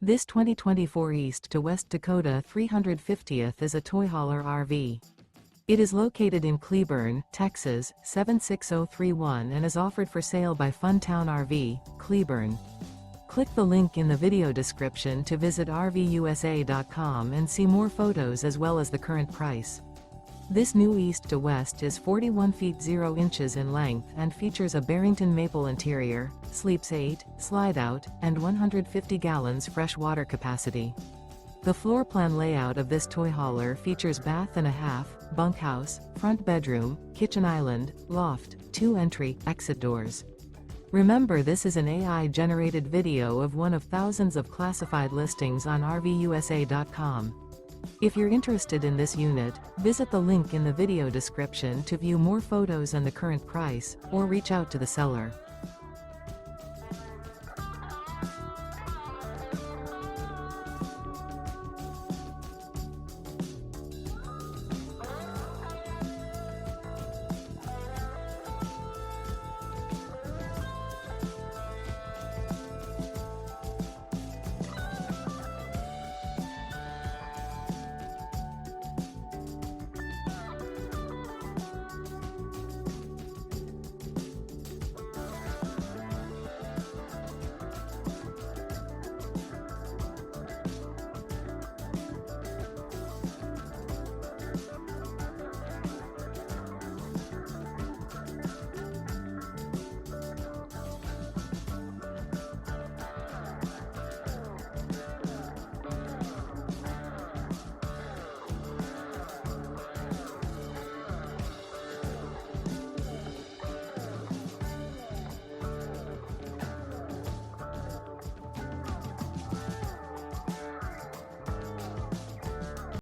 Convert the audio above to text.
This 2024 East to West Takoda 350th is a toy hauler RV. It is located in Cleburne, Texas, 76031 and is offered for sale by Funtown RV, Cleburne. Click the link in the video description to visit RVUSA.com and see more photos as well as the current price. This new East to West is 41 feet 0 inches in length and features a Barrington Maple interior, sleeps 8, slide-out, and 150 gallons fresh water capacity. The floor plan layout of this toy hauler features bath and a half, bunkhouse, front bedroom, kitchen island, loft, 2 entry/exit doors. Remember, this is an AI-generated video of one of thousands of classified listings on RVUSA.com. If you're interested in this unit, visit the link in the video description to view more photos and the current price, or reach out to the seller.